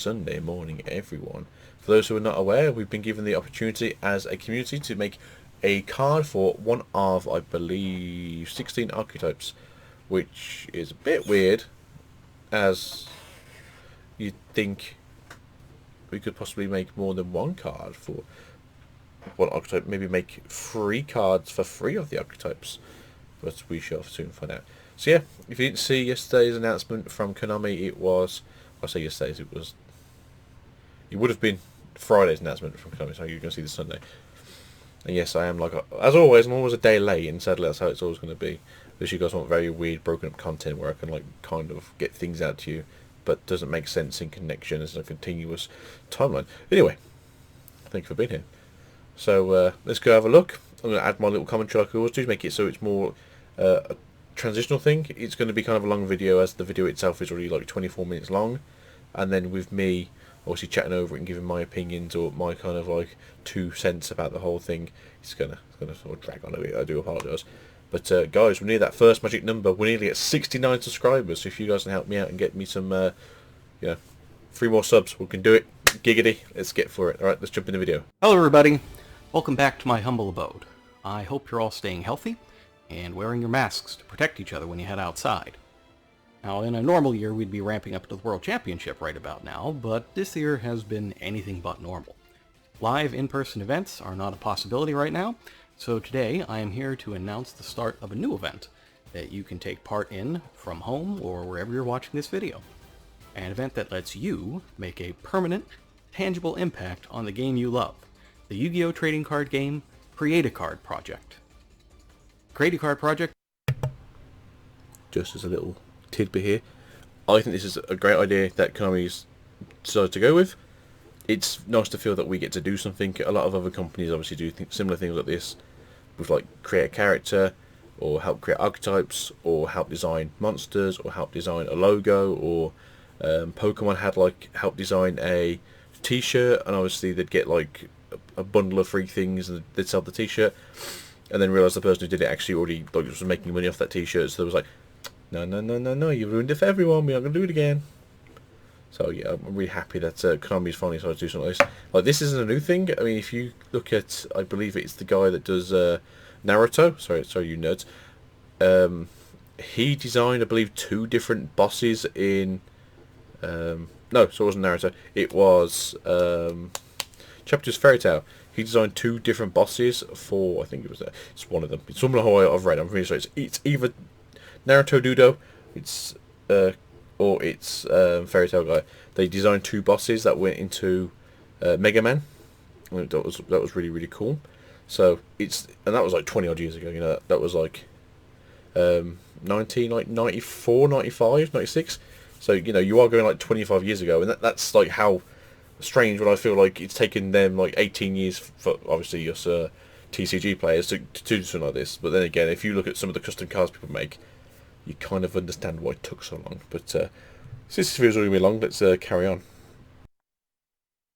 Sunday morning, everyone. For those who are not aware, we've been given the opportunity as a community to make a card for one of, I believe, 16 archetypes, which is a bit weird, as you'd think we could possibly make more than one card for one archetype, maybe make 3 cards for 3 of the archetypes, but we shall soon find out. So yeah, if you didn't see yesterday's announcement from Konami, it was, I say yesterday's, it would have been Friday's announcement from Konami, so you're going to see this Sunday. And yes, I am, like, as always, I'm always a day late, and sadly that's how it's always going to be. Because you guys want very weird, broken up content where I can, like, kind of get things out to you, but doesn't make sense in connection as a continuous timeline. Anyway, thank you for being here. So let's go have a look. I'm going to add my little commentary like I always do to make it so it's more a transitional thing. It's going to be kind of a long video, as the video itself is already like 24 minutes long, and then with me obviously chatting over it and giving my opinions or my kind of like 2 cents about the whole thing, it's gonna sort of drag on a bit. I do apologise, but guys, we're near that first magic number. We're nearly at 69 subscribers, so if you guys can help me out and get me some 3 more subs, we can do it. Giggity, let's get for it. Alright, let's jump in the video. Hello everybody, welcome back to my humble abode. I hope you're all staying healthy and wearing your masks to protect each other when you head outside. Now, in a normal year we'd be ramping up to the World Championship right about now, but this year has been anything but normal. Live in-person events are not a possibility right now, so today I am here to announce the start of a new event that you can take part in from home or wherever you're watching this video. An event that lets you make a permanent, tangible impact on the game you love, the Yu-Gi-Oh! Trading card game Create a Card Project. Create a Card Project. Just as a little tidbit here, I think this is a great idea that Konami's decided to go with. It's nice to feel that we get to do something. A lot of other companies obviously do similar things like this, with like create a character, or help create archetypes, or help design monsters, or help design a logo, or Pokemon had like help design a t-shirt, and obviously they'd get like a bundle of free things and they'd sell the t-shirt, and then realise the person who did it actually already like was making money off that t-shirt, so there was like, no, you ruined it for everyone, we're not going to do it again. So yeah, I'm really happy that Konami's finally started to do something like this. Like, this isn't a new thing. I mean, if you look at, I believe it's the guy that does Naruto, sorry you nerds, he designed, I believe, 2 different bosses in no, so it wasn't Naruto, it was Chapter's Fairy Tail. He designed 2 different bosses for, I think it was it's one of them. It's someone who I've read. I'm really sorry. It's either Naruto Dudo, or it's Fairy Tail guy. They designed 2 bosses that went into Mega Man. That was really cool. So and that was like 20 odd years ago. You know, that was like 94, 95, 96. So you know, you are going like 25 years ago, and that's like how strange when I feel like it's taken them like 18 years for obviously us TCG players to do something like this. But then again, if you look at some of the custom cards people make, you kind of understand why it took so long. But since this video's already been long, let's carry on.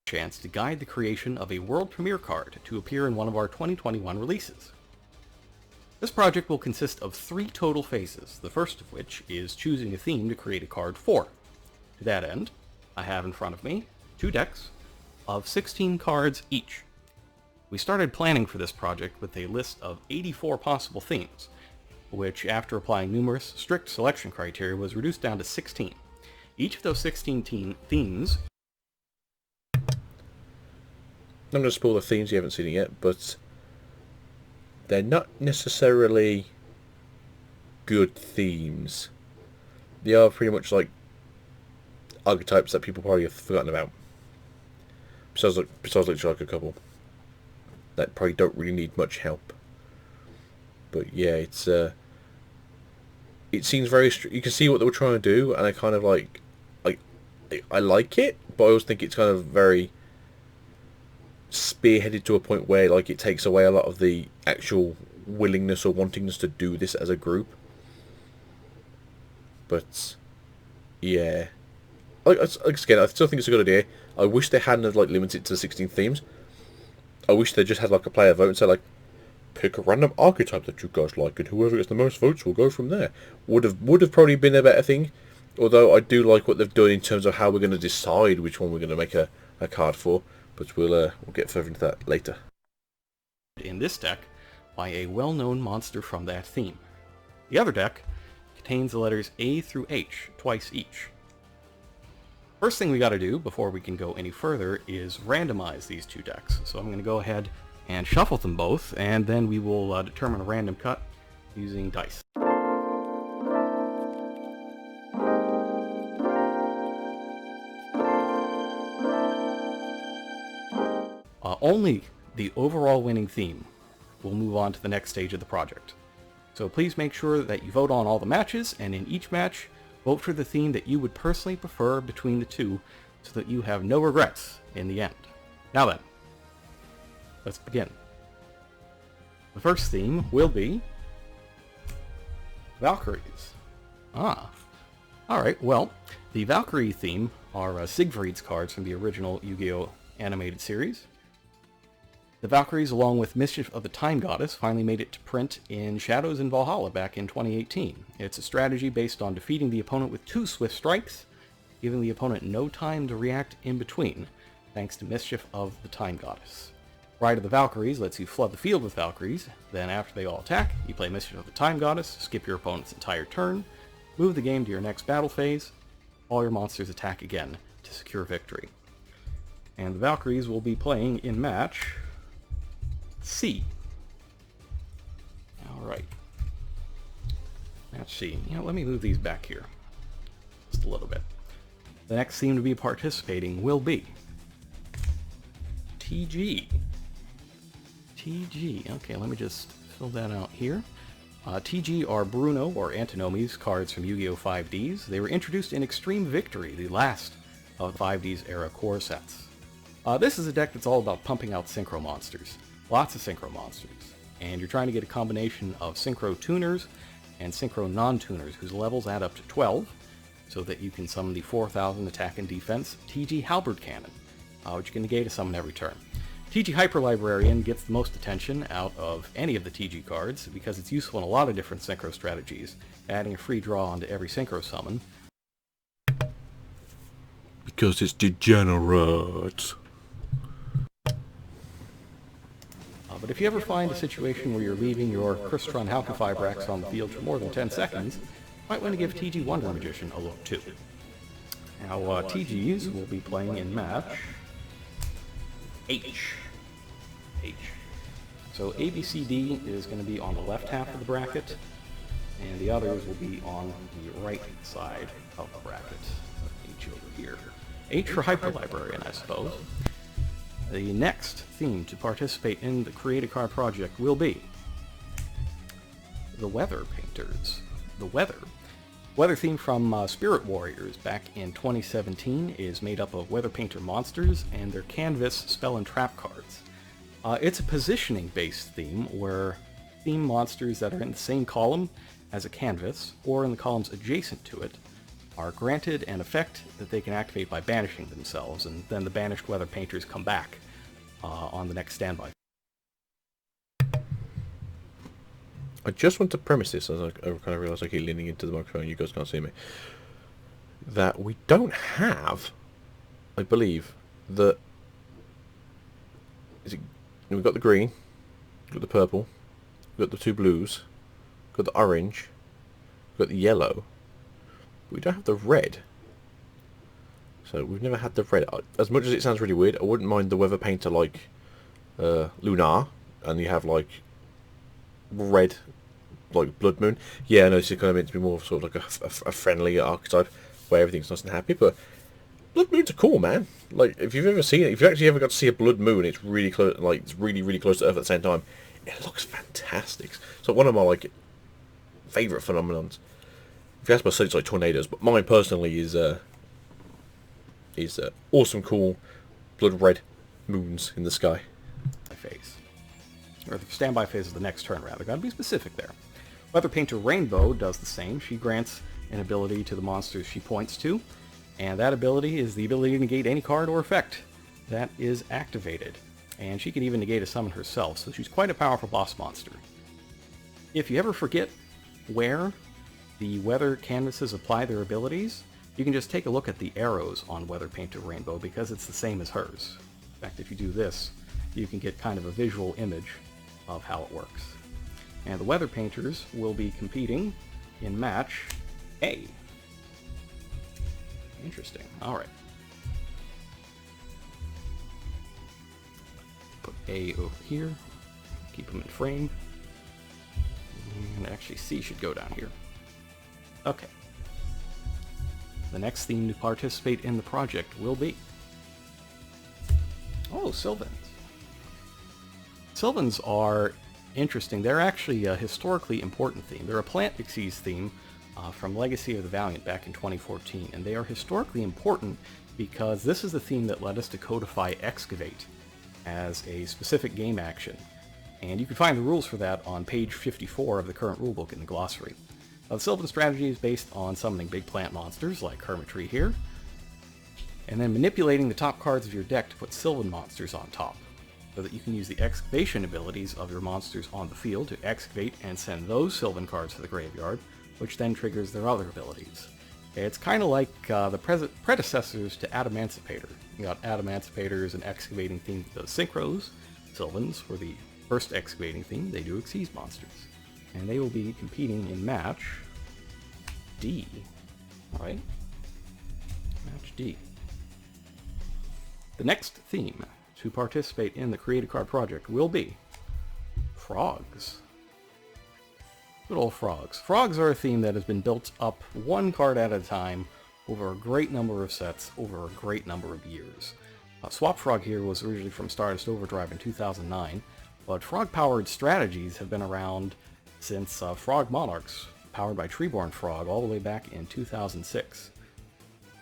Chance to guide the creation of a world premiere card to appear in one of our 2021 releases. This project will consist of 3 total phases, the first of which is choosing a theme to create a card for. To that end, I have in front of me 2 decks of 16 cards each. We started planning for this project with a list of 84 possible themes, which, after applying numerous strict selection criteria, was reduced down to 16. Each of those 16 themes... I'm going to spoil the themes, you haven't seen it yet, but they're not necessarily good themes. They are pretty much like archetypes that people probably have forgotten about. Besides like a couple that probably don't really need much help. But yeah, it seems very... You can see what they were trying to do, and I kind of like... I like it, but I always think it's kind of very spearheaded to a point where like it takes away a lot of the actual willingness or wantingness to do this as a group. But yeah, again, I still think it's a good idea. I wish they hadn't like limited it to 16 themes. I wish they just had like a player vote and said like, pick a random archetype that you guys like, and whoever gets the most votes will go from there. Would have probably been a better thing. Although I do like what they've done in terms of how we're going to decide which one we're going to make a card for, but we'll get further into that later. In this deck, by a well-known monster from that theme. The other deck contains the letters A through H, twice each. First thing we got to do before we can go any further is randomize these two decks. So I'm going to go ahead and shuffle them both, and then we will determine a random cut using dice. Only the overall winning theme will move on to the next stage of the project. So please make sure that you vote on all the matches, and in each match, vote for the theme that you would personally prefer between the two, so that you have no regrets in the end. Now then, let's begin. The first theme will be Valkyries. Alright, well, the Valkyrie theme are Siegfried's cards from the original Yu-Gi-Oh! Animated series. The Valkyries, along with Mischief of the Time Goddess, finally made it to print in Shadows in Valhalla back in 2018. It's a strategy based on defeating the opponent with 2 swift strikes, giving the opponent no time to react in between, thanks to Mischief of the Time Goddess. Ride of the Valkyries lets you flood the field with Valkyries, then after they all attack, you play Mischief of the Time Goddess, skip your opponent's entire turn, move the game to your next battle phase, all your monsters attack again to secure victory. And the Valkyries will be playing in match C. Alright. Match C. Let me move these back here. Just a little bit. The next theme to be participating will be TG. TG. Okay, let me just fill that out here. TG are Bruno, or Antinomi's, cards from Yu-Gi-Oh! 5Ds. They were introduced in Extreme Victory, the last of the 5Ds era core sets. This is a deck that's all about pumping out synchro monsters. Lots of synchro monsters. And you're trying to get a combination of synchro tuners and synchro non-tuners whose levels add up to 12, so that you can summon the 4,000 attack and defense TG Halberd Cannon, which you can negate a summon every turn. TG Hyper Librarian gets the most attention out of any of the TG cards because it's useful in a lot of different synchro strategies, adding a free draw onto every synchro summon. Because it's degenerate. But if you ever find a situation where you're leaving your Crystron Halqifibrax on the field for more than 10 seconds, you might want to give TG Wonder Magician a look too. Now, TGs will be playing in match H. So ABCD is going to be on the left half of the bracket, and the others will be on the right side of the bracket. H over here. H for Hyper Librarian, I suppose. The next theme to participate in the Create a Card project will be the Weather Painters. The Weather theme from Spirit Warriors back in 2017 is made up of Weather Painter monsters and their canvas spell and trap cards. It's a positioning-based theme where theme monsters that are in the same column as a canvas or in the columns adjacent to it are granted an effect that they can activate by banishing themselves, and then the banished Weather Painters come back on the next standby. I just want to premise this, as I kind of realise I keep leaning into the microphone, you guys can't see me, that we don't have, I believe, we've got the green, we've got the purple, we've got the 2 blues, we've got the orange, we've got the yellow, but we don't have the red. So we've never had the red. As much as it sounds really weird, I wouldn't mind the Weather Painter like Lunar, and you have like red, like Blood Moon. Yeah, I know this is kind of meant to be more sort of like a friendly archetype where everything's nice and happy, but Blood Moons are cool, man. Like, if you've ever seen it, if you actually ever got to see a Blood Moon, it's really close, like, it's really, really close to Earth at the same time. It looks fantastic. So one of my, like, favourite phenomenons. If you ask my it's like tornadoes, but mine personally is awesome, cool, blood red moons in the sky. Phase. Or the standby phase of the next turn, rather. Gotta be specific there. Weather Painter Rainbow does the same. She grants an ability to the monsters she points to, and that ability is the ability to negate any card or effect that is activated. And she can even negate a summon herself, so she's quite a powerful boss monster. If you ever forget where the weather canvases apply their abilities, you can just take a look at the arrows on Weather Painted Rainbow because it's the same as hers. In fact, if you do this, you can get kind of a visual image of how it works. And the Weather Painters will be competing in match A. Interesting. Alright. Put A over here. Keep them in frame. And actually C should go down here. Okay. The next theme to participate in the project will be... Oh, Sylvans. Sylvans are interesting. They're actually a historically important theme. They're a Plant Pixies theme from Legacy of the Valiant back in 2014, and they are historically important because this is the theme that led us to codify Excavate as a specific game action. And you can find the rules for that on page 54 of the current rulebook in the glossary. The Sylvan strategy is based on summoning big plant monsters like Hermitry here, and then manipulating the top cards of your deck to put Sylvan monsters on top, so that you can use the excavation abilities of your monsters on the field to excavate and send those Sylvan cards to the graveyard, which then triggers their other abilities. It's kind of like the predecessors to Adamancipator. You got Adamancipators and excavating theme with those synchros. Sylvans were the first excavating theme. They do Xyz monsters. And they will be competing in match D. Alright. Match D. The next theme to participate in the Create a Card project will be frogs. Good old frogs. Frogs are a theme that has been built up one card at a time over a great number of sets over a great number of years. Swap Frog here was originally from Stardust Overdrive in 2009, but frog-powered strategies have been around since Frog Monarchs, powered by Treeborn Frog, all the way back in 2006.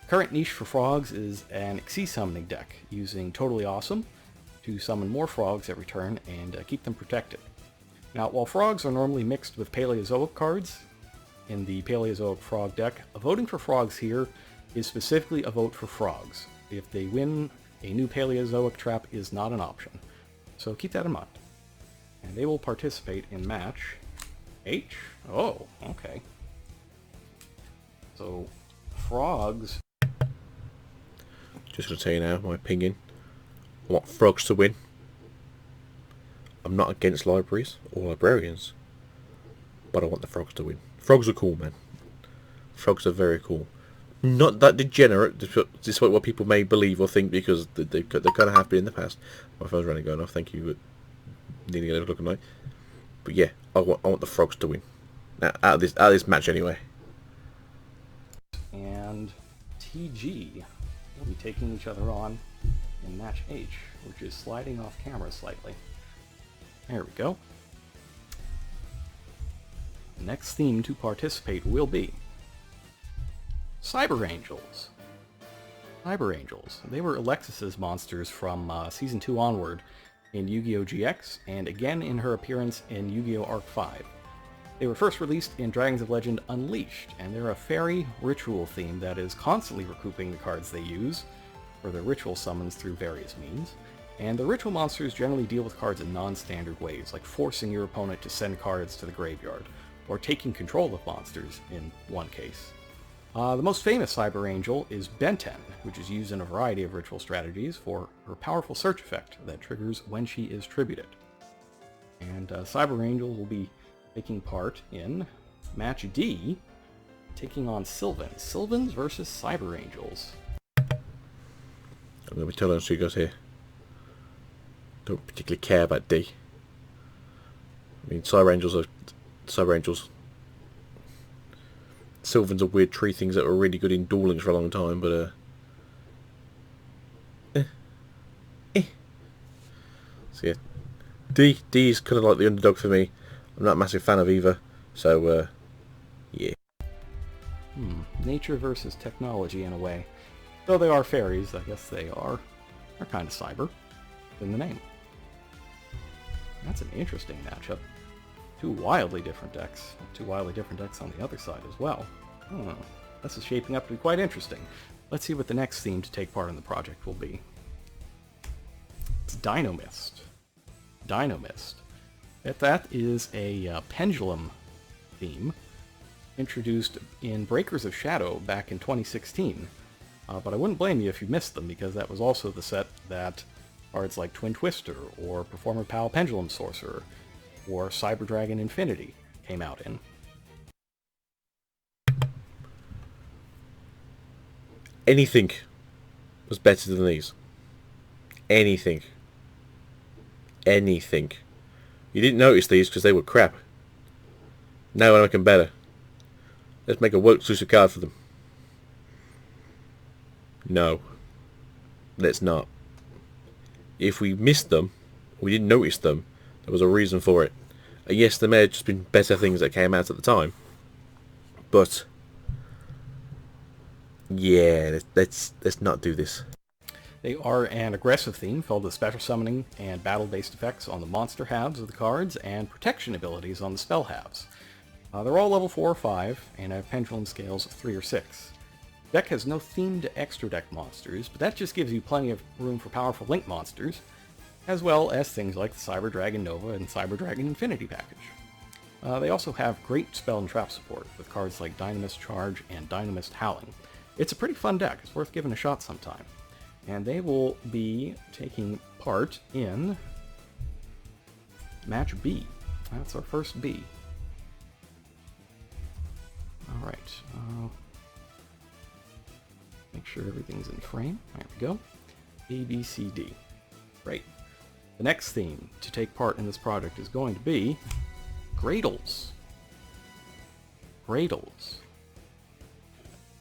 Current niche for frogs is an Xyz summoning deck, using Totally Awesome to summon more frogs every turn and keep them protected. Now, while frogs are normally mixed with Paleozoic cards in the Paleozoic frog deck, voting for frogs here is specifically a vote for frogs. If they win, a new Paleozoic trap is not an option. So keep that in mind. And they will participate in match H. Oh, okay. So, frogs... Just going to tell you now, my opinion. I want frogs to win. I'm not against libraries or librarians, but I want the frogs to win. Frogs are cool, man. Frogs are very cool. Not that degenerate, despite what people may believe or think, because they kind of have been in the past. My phone's running going off, thank you, but needing a little look at night. But yeah, I want the frogs to win. Now, out of this match anyway. And TG will be taking each other on in match H, which is sliding off camera slightly. There we go. The next theme to participate will be Cyber Angels. Cyber Angels. They were Alexis's monsters from Season 2 onward in Yu-Gi-Oh! GX, and again in her appearance in Yu-Gi-Oh! Arc 5. They were first released in Dragons of Legend Unleashed, and they're a fairy ritual theme that is constantly recouping the cards they use for their ritual summons through various means. And the ritual monsters generally deal with cards in non-standard ways, like forcing your opponent to send cards to the graveyard, or taking control of monsters in one case. The most famous Cyber Angel is Benten, which is used in a variety of ritual strategies for her powerful search effect that triggers when she is tributed. And Cyber Angel will be taking part in match D, taking on Sylvans. Sylvans versus Cyber Angels. I'm going to be telling you guys here. Don't particularly care about D. I mean, Cyber Angels are Cyber Angels. Sylvans are weird tree things that were really good in duelings for a long time, but So yeah, D is kind of like the underdog for me. I'm not a massive fan of either, so yeah. Nature versus technology in a way. Though they are fairies, I guess they are kind of cyber in the name. That's an interesting matchup. Two wildly different decks. Two wildly different decks on the other side as well. This is shaping up to be quite interesting. Let's see what the next theme to take part in the project will be. It's Dynamist. Dynamist. That is a pendulum theme. introduced in Breakers of Shadow back in 2016. But I wouldn't blame you if you missed them, because that was also the set that cards like Twin Twister, or Performer Pal Pendulum Sorcerer, or Cyber Dragon Infinity came out in. Anything was better than these. Anything. Anything. You didn't notice these because they were crap. Now I make them better. Let's make a work exclusive card for them. No. Let's not. If we missed them, we didn't notice them, there was a reason for it. Yes, there may have just been better things that came out at the time. But yeah, let's not do this. They are an aggressive theme filled with special summoning and battle-based effects on the monster halves of the cards and protection abilities on the spell halves. They're all level 4 or 5 and have pendulum scales of 3 or 6. The deck has no themed extra deck monsters, but that just gives you plenty of room for powerful link monsters, as well as things like the Cyber Dragon Nova and Cyber Dragon Infinity package. They also have great spell and trap support with cards like Dynamist Charge and Dynamist Howling. It's a pretty fun deck. It's worth giving a shot sometime. And they will be taking part in Match B. That's our first B. Alright. Make sure everything's in frame. There we go. A, B, C, D. Great. The next theme to take part in this project is going to be Gradles. Gradles.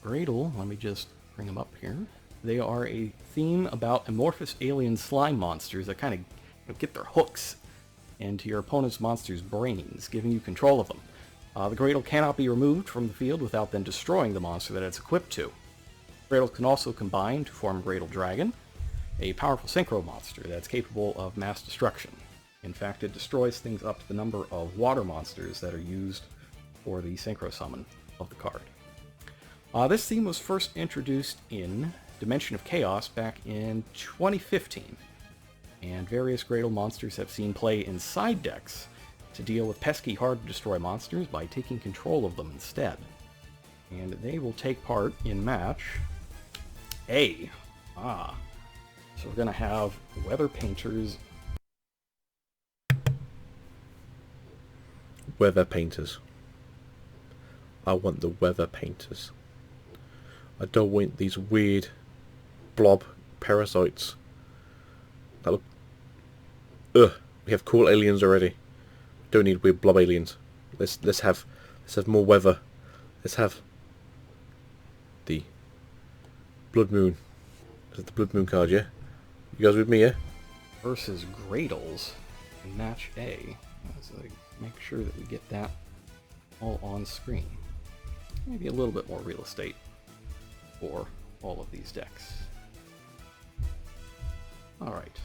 Gradle, let me just bring them up here. They are a theme about amorphous alien slime monsters that kind of get their hooks into your opponent's monster's brains, giving you control of them. The Gradle cannot be removed from the field without then destroying the monster that it's equipped to. Gradle can also combine to form Gradle Dragon, a powerful synchro monster that's capable of mass destruction. In fact, it destroys things up to the number of water monsters that are used for the synchro summon of the card. This theme was first introduced in Dimension of Chaos back in 2015, and various Gradle monsters have seen play in side decks to deal with pesky, hard-to-destroy monsters by taking control of them instead. And they will take part in Match A. So we're going to have Weather Painters. Weather Painters. I want the Weather Painters. I don't want these weird blob parasites. That look... Ugh. We have cool aliens already. Don't need weird blob aliens. Let's have more weather. Let's have the Blood Moon. Is it the Blood Moon card, yeah? You guys with me, yeah? Versus Gradles in Match A. So make sure that we get that all on screen. Maybe a little bit more real estate for all of these decks. Alright.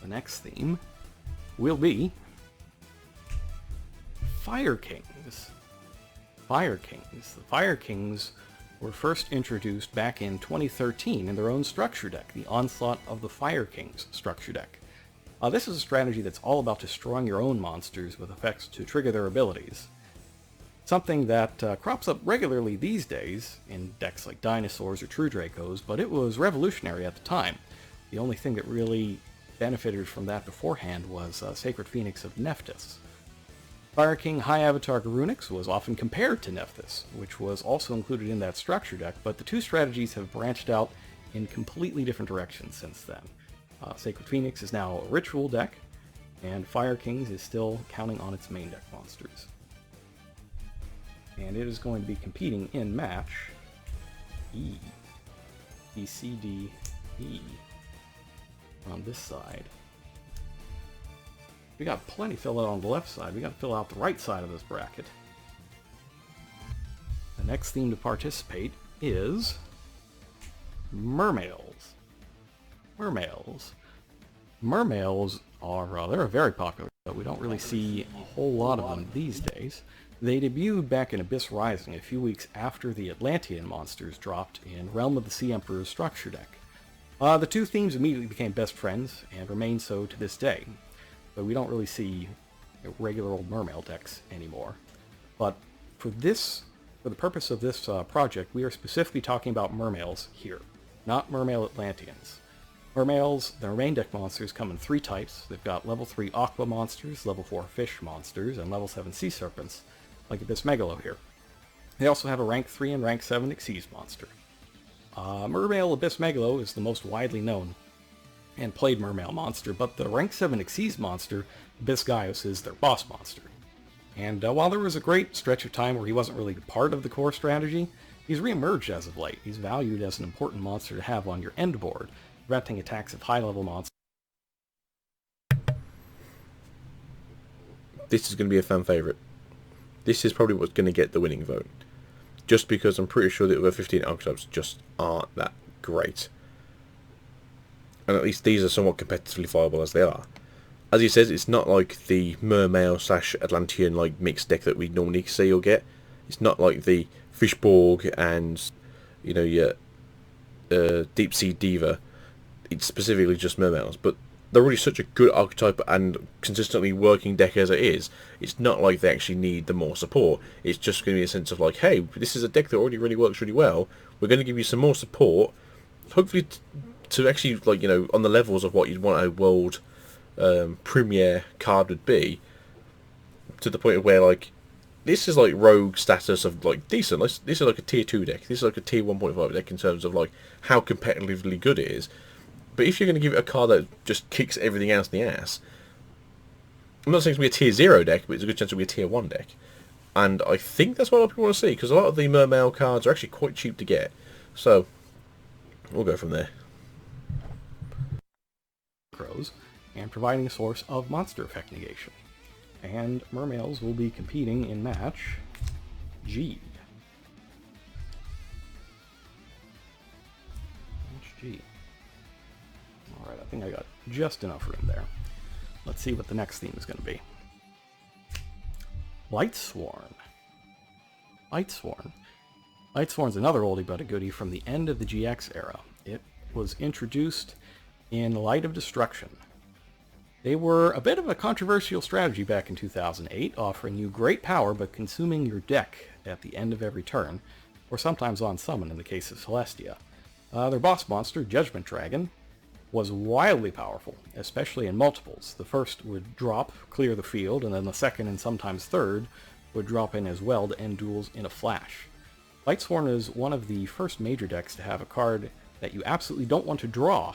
The next theme will be Fire Kings. Fire Kings. The Fire Kings were first introduced back in 2013 in their own structure deck, the Onslaught of the Fire Kings structure deck. This is a strategy that's all about destroying your own monsters with effects to trigger their abilities. Something that crops up regularly these days in decks like Dinosaurs or True Dracos, but it was revolutionary at the time. The only thing that really benefited from that beforehand was Sacred Phoenix of Nephthys. Fire King High Avatar Garunix was often compared to Nephthys, which was also included in that structure deck, but the two strategies have branched out in completely different directions since then. Sacred Phoenix is now a ritual deck, and Fire Kings is still counting on its main deck monsters. And it is going to be competing in Match E. B, C, D, E. On this side. We got plenty filled out on the left side. We got to fill out the right side of this bracket. The next theme to participate is Mermails. Mermails are they're very popular, but we don't really see a whole lot of them these days. They debuted back in Abyss Rising a few weeks after the Atlantean monsters dropped in Realm of the Sea Emperor's structure deck. The two themes immediately became best friends, and remain so to this day, but we don't really see regular old Mermail decks anymore. But for the purpose of this project, we are specifically talking about mermales here, not mermail Atlanteans. Mermales, their main deck monsters, come in 3 types. They've got level 3 aqua monsters, level 4 fish monsters, and level 7 sea serpents, like Abyss Megalo here. They also have a rank 3 and rank 7 Xyz monster. Mermail Abyss Megalo is the most widely known and played mermail monster, but the rank 7 Xyz monster, Abyss Gaius, is their boss monster. And while there was a great stretch of time where he wasn't really part of the core strategy, he's re-emerged as of late. He's valued as an important monster to have on your end board, preventing attacks of high-level monsters. This is going to be a fan favourite. This is probably what's going to get the winning vote. Just because I'm pretty sure the other 15 archetypes just aren't that great. And at least these are somewhat competitively viable as they are. As he says, it's not like the Mermail / Atlantean like mixed deck that we normally see or get. It's not like the Fishborg and, you know, your Deep Sea Diva. It's specifically just Mermails, but they're already such a good archetype and consistently working deck as it is. It's not like they actually need the more support. It's just going to be a sense of like, hey, this is a deck that already really works really well. We're going to give you some more support, hopefully to actually, like, you know, on the levels of what you'd want a world premiere card would be, to the point of where, like, this is like rogue status of like decent. This is like a tier 2 deck. This is like a tier 1.5 deck in terms of like how competitively good it is. But if you're going to give it a card that just kicks everything else in the ass, I'm not saying it's going to be a tier 0 deck, but it's a good chance it'll be a tier 1 deck. And I think that's what a lot of people want to see, because a lot of the Mermail cards are actually quite cheap to get. So, we'll go from there. Crows, and providing a source of monster effect negation. And Mermails will be competing in match G. Match G. Alright, I think I got just enough room there. Let's see what the next theme is going to be. Lightsworn. Lightsworn. Lightsworn's another oldie but a goodie from the end of the GX era. It was introduced in Light of Destruction. They were a bit of a controversial strategy back in 2008, offering you great power but consuming your deck at the end of every turn, or sometimes on summon in the case of Celestia. Their boss monster, Judgment Dragon, was wildly powerful, especially in multiples. The first would drop, clear the field, and then the second and sometimes third would drop in as well to end duels in a flash. Lightsworn is one of the first major decks to have a card that you absolutely don't want to draw.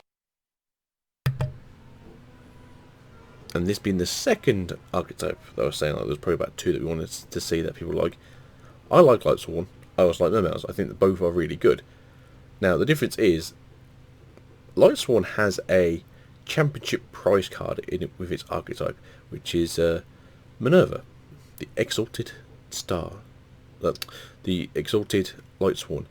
And this being the second archetype that I was saying, like, there's probably about 2 that we wanted to see that people like. I like Lightsworn. I also like Mermails. I think that both are really good. Now, the difference is, Lightsworn has a championship prize card in it with its archetype, which is Minerva, the Exalted Star. The Exalted Lightsworn.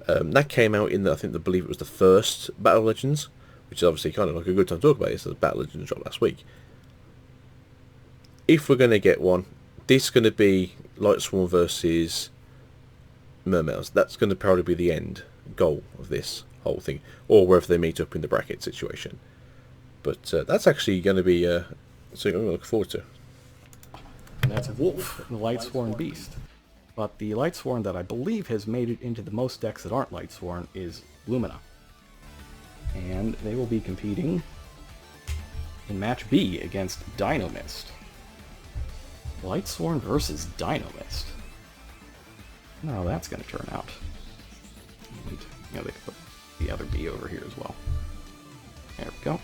That came out in, I believe it was the first Battle Legends, which is obviously kind of like a good time to talk about this, as Battle Legends dropped last week. If we're going to get one, this is going to be Lightsworn versus Mermails. That's going to probably be the end goal of this whole thing, or wherever they meet up in the bracket situation. But that's actually going to be something I'm going to look forward to. And that's Wolf, the Lightsworn Beast. But the Lightsworn that I believe has made it into the most decks that aren't Lightsworn is Lumina. And they will be competing in match B against Dynamist. Lightsworn versus Dynamist. No, that's going to turn out. And, you know, they could put the other B over here as well. There we go.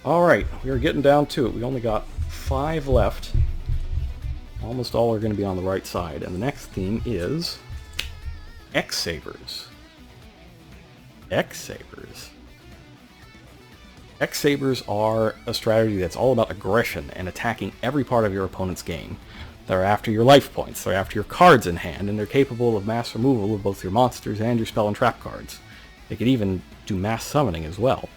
Alright, we're getting down to it. We only got 5 left. Almost all are going to be on the right side. And the next theme is X-Sabers. X-Sabers. X-Sabers are a strategy that's all about aggression and attacking every part of your opponent's game. They're after your life points, they're after your cards in hand, and they're capable of mass removal of both your monsters and your spell and trap cards. They could even do mass summoning as well.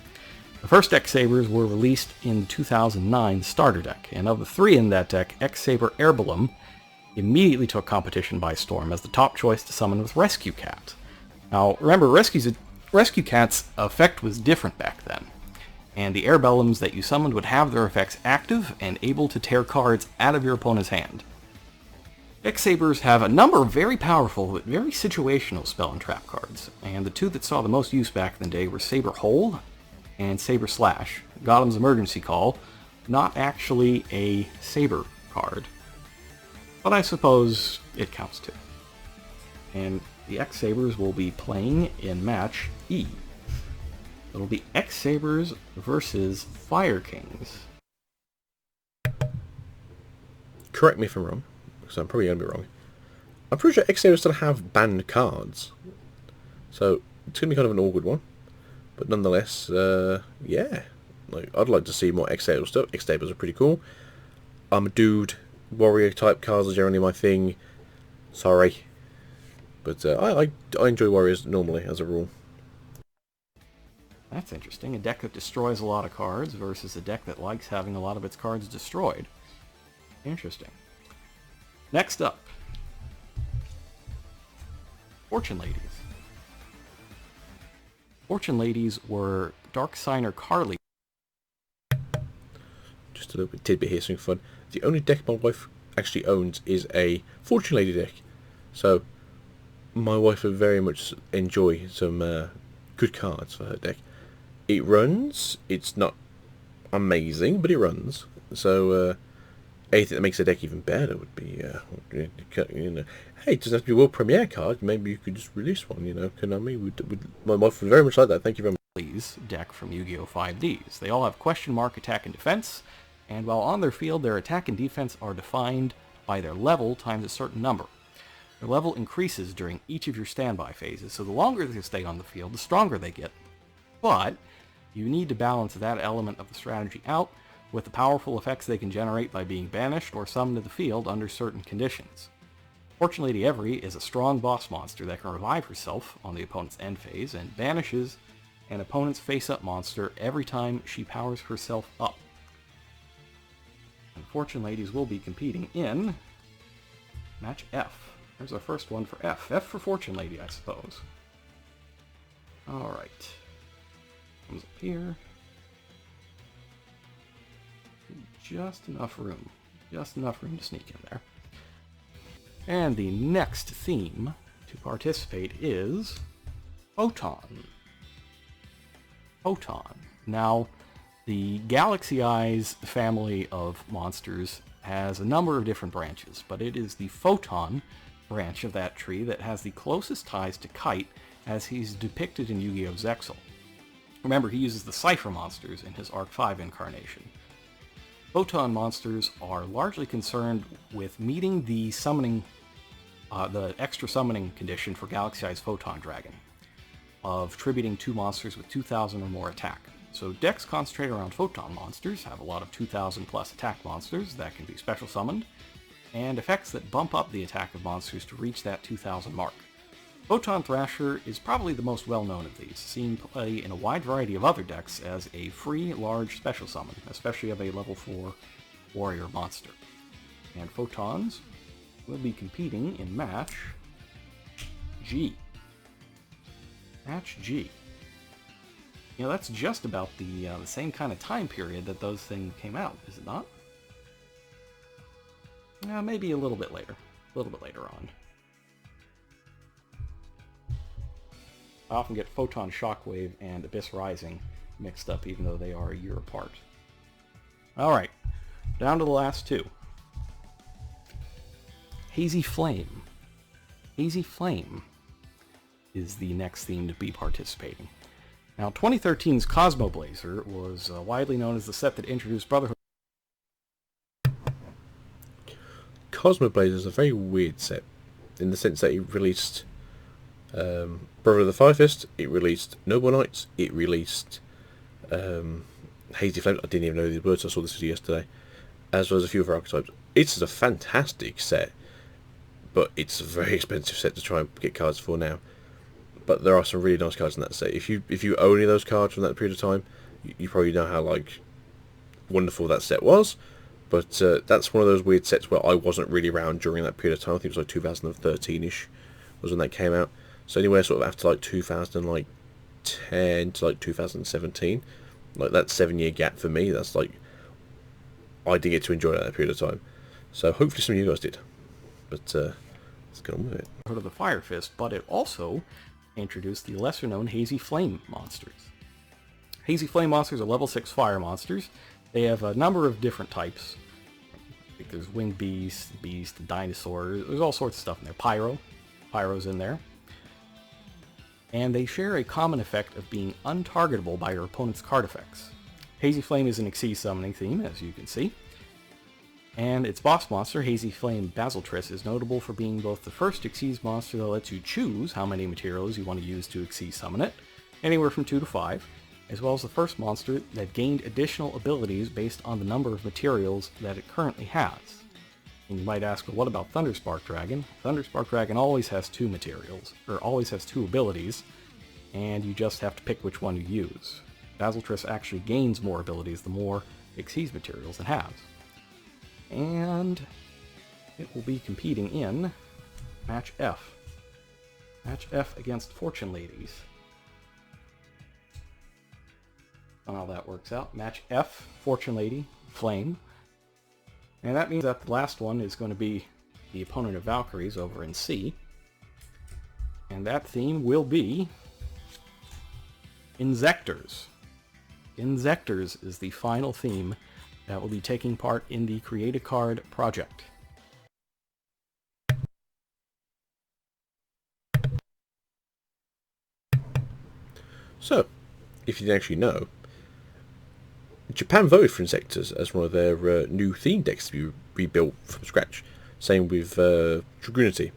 The first X-Sabers were released in the 2009 starter deck, and of the 3 in that deck, X-Saber Airballoon immediately took competition by storm as the top choice to summon with Rescue Cat. Now, remember, Rescue Cat's effect was different back then, and the Airballoons that you summoned would have their effects active and able to tear cards out of your opponent's hand. X-Sabers have a number of very powerful but very situational spell and trap cards, and the two that saw the most use back in the day were Saber Hole and Saber Slash. Gotham's Emergency Call, not actually a Saber card, but I suppose it counts too. And the X-Sabers will be playing in match E. It'll be X-Sabers versus Fire Kings. Correct me if I'm wrong, because I'm probably going to be wrong. I'm pretty sure X-Sabers still have banned cards. So, it's going to be kind of an awkward one. But nonetheless, yeah. Like, I'd like to see more X-Sabers stuff. X-Sabers are pretty cool. I'm a dude. Warrior type cards are generally my thing. Sorry. But I enjoy Warriors normally, as a rule. That's interesting. A deck that destroys a lot of cards versus a deck that likes having a lot of its cards destroyed. Interesting. Next up, Fortune Ladies. Fortune Ladies were Dark Signer Carly. Just a little bit tidbit here, something fun. The only deck my wife actually owns is a Fortune Lady deck. So, my wife would very much enjoy some good cards for her deck. It runs. It's not amazing, but it runs. So, anything that makes the deck even better would be, you know, hey, it doesn't have to be a world premiere card. Maybe you could just release one, you know. Konami my wife would very much like that. Thank you very much. Deck from Yu-Gi-Oh! 5Ds. They all have question mark attack and defense, and while on their field, their attack and defense are defined by their level times a certain number. Their level increases during each of your standby phases, so the longer they stay on the field, the stronger they get. But you need to balance that element of the strategy out with the powerful effects they can generate by being banished or summoned to the field under certain conditions. Fortune Lady Every is a strong boss monster that can revive herself on the opponent's end phase and banishes an opponent's face-up monster every time she powers herself up. And Fortune Ladies will be competing in match F. There's our first one for F. F for Fortune Lady, I suppose. Alright. Comes up here. Just enough room. Just enough room to sneak in there. And the next theme to participate is Photon. Photon. Now, the Galaxy Eyes family of monsters has a number of different branches, but it is the Photon branch of that tree that has the closest ties to Kite as he's depicted in Yu-Gi-Oh! Zexal. Remember, he uses the Cypher monsters in his Arc 5 incarnation. Photon monsters are largely concerned with meeting the summoning, the extra summoning condition for Galaxy Eyes Photon Dragon, of tributing 2 monsters with 2,000 or more attack. So decks concentrated around Photon monsters have a lot of 2,000 plus attack monsters that can be special summoned, and effects that bump up the attack of monsters to reach that 2,000 mark. Photon Thrasher is probably the most well-known of these, seen play in a wide variety of other decks as a free, large special summon, especially of a level 4 warrior monster. And Photons will be competing in match G. Match G. You know, that's just about the same kind of time period that those things came out, is it not? Maybe a little bit later. A little bit later on. I often get Photon Shockwave and Abyss Rising mixed up, even though they are a year apart. Alright, down to the last two. Hazy Flame. Hazy Flame is the next theme to be participating. Now, 2013's Cosmo Blazer was widely known as the set that introduced Brotherhood. Cosmo Blazer is a very weird set, in the sense that it released Brother of the Fire Fist, it released Noble Knights, it released Hazy Flame. I didn't even know these words, I saw this video yesterday, as well as a few other archetypes. It's a fantastic set, but it's a very expensive set to try and get cards for now. But there are some really nice cards in that set. If you own any of those cards from that period of time, you probably know how wonderful that set was. But that's one of those weird sets where I wasn't really around during that period of time. I think it was 2013ish was when that came out. So anywhere sort of after 2010 to 2017, that 7-year gap for me, that's I did get to enjoy that period of time. So hopefully some of you guys did. But let's get on with it. Of the Fire Fist, but it also introduced the lesser-known Hazy Flame monsters. Hazy Flame monsters are level 6 fire monsters. They have a number of different types. I think there's Winged Beast, Dinosaur, there's all sorts of stuff in there. Pyro's in there. And they share a common effect of being untargetable by your opponent's card effects. Hazy Flame is an Xyz summoning theme, as you can see. And its boss monster, Hazy Flame Basiltris, is notable for being both the first Xyz monster that lets you choose how many materials you want to use to Xyz summon it, anywhere from 2 to 5, as well as the first monster that gained additional abilities based on the number of materials that it currently has. And you might ask, well, what about Thunderspark Dragon? Thunderspark Dragon always has 2 materials, or always has 2 abilities, and you just have to pick which one you use. Basiltris actually gains more abilities the more Xyz materials it has. And it will be competing in Match F. Match F against Fortune Ladies. I don't know how that works out. Match F, Fortune Lady, Flame. And that means that the last one is going to be the opponent of Valkyries over in C. And that theme will be Insectors. Insectors is the final theme that will be taking part in the Create a Card project. So, if you didn't actually know, Japan voted for Insectors as one of their new theme decks to be rebuilt from scratch. Same with Dragoonity.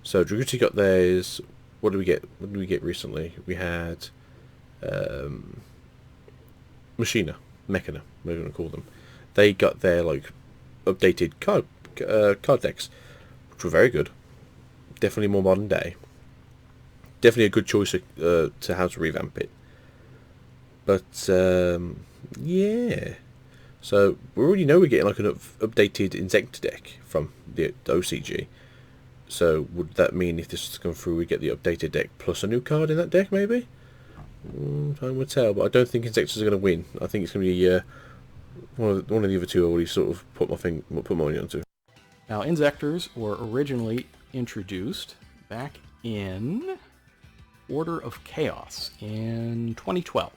So Dragoonity got theirs. What did we get? What did we get recently? We had Mechana, whatever you want to call them. They got their updated card decks, which were very good. Definitely more modern day. Definitely a good choice to how to revamp it. But yeah, so we already know we're getting an updated Insector deck from the OCG. So would that mean if this has come through, we get the updated deck plus a new card in that deck, maybe? Time will tell, but I don't think Insectors are going to win. I think it's going to be one of the other two I already sort of put my money onto. Now, Insectors were originally introduced back in Order of Chaos in 2012.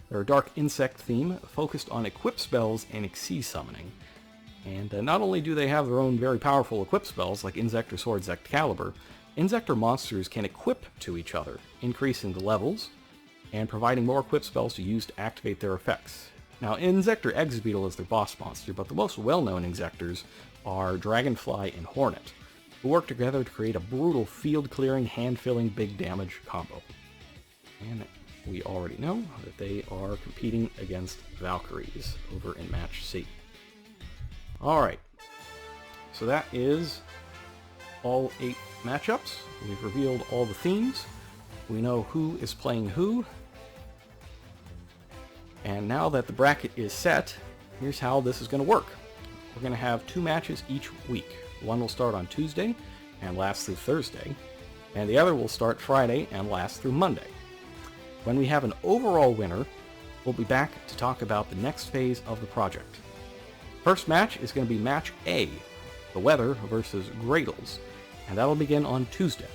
They're a dark insect theme focused on equip spells and Xyz summoning. And not only do they have their own very powerful equip spells like Insector Sword, Excalibur, Insector monsters can equip to each other, increasing the levels and providing more equip spells to use to activate their effects. Now, Insector Exbeetle is their boss monster, but the most well-known Insectors are Dragonfly and Hornet, who work together to create a brutal field-clearing, hand-filling, big damage combo. And we already know that they are competing against Valkyries over in Match C. Alright, so that is all 8 matchups. We've revealed all the themes. We know who is playing who. And now that the bracket is set, here's how this is going to work. We're going to have 2 matches each week. One will start on Tuesday and last through Thursday, and the other will start Friday and last through Monday. When we have an overall winner, we'll be back to talk about the next phase of the project. First match is going to be Match A, the Weather versus Gradles, and that'll begin on Tuesday.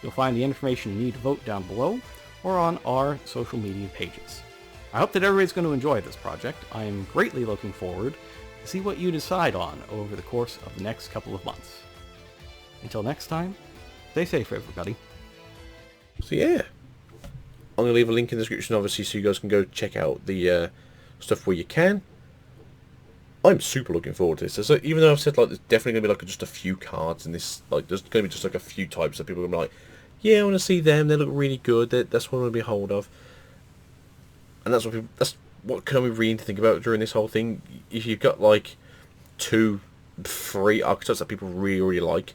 You'll find the information you need to vote down below or on our social media pages. I hope that everybody's going to enjoy this project. I am greatly looking forward to see what you decide on over the course of the next couple of months. Until next time, stay safe, everybody. So yeah, I'm going to leave a link in the description, obviously, so you guys can go check out the stuff where you can. I'm super looking forward to this. So even though I've said there's definitely going to be just a few cards in this, there's going to be just a few types that people are going to be yeah, I want to see them. They look really good. That's what I want to be a hold of. And that's what Konami really need to think about during this whole thing. If you've got 2, 3 archetypes that people really, really like,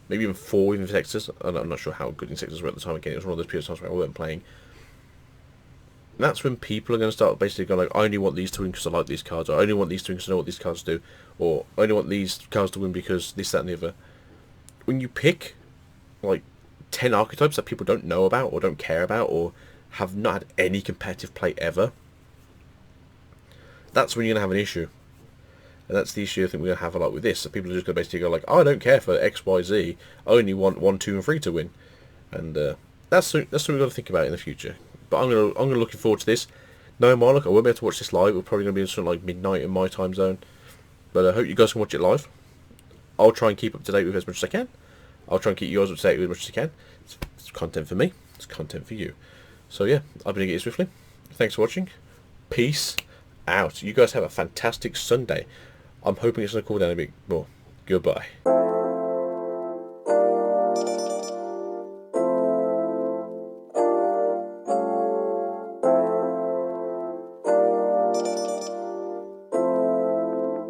maybe even 4 with Insectors. I'm not sure how good Insectors were at the time. Again, it was one of those periods of times where I weren't playing. And that's when people are going to start basically going I only want these to win because I like these cards, or I only want these to win because I know what these cards do, or I only want these cards to win because this, that, and the other. When you pick 10 archetypes that people don't know about, or don't care about, or have not had any competitive play ever, that's when you're going to have an issue. And that's the issue I think we're going to have a lot with this. So people are just going to basically go like, oh, I don't care for X, Y, Z. I only want 1, 2, and 3 to win. And that's something we've got to think about in the future. But I'm gonna looking forward to this. No, Marlock, I won't be able to watch this live. We're probably going to be in something like midnight in my time zone. But I hope you guys can watch it live. I'll try and keep up to date with it as much as I can. I'll try and keep you guys up to date with as much as I can. It's content for me. It's content for you. So yeah, I've been Get Swiftly. Thanks for watching. Peace out. You guys have a fantastic Sunday. I'm hoping it's going to cool down a bit more. Goodbye.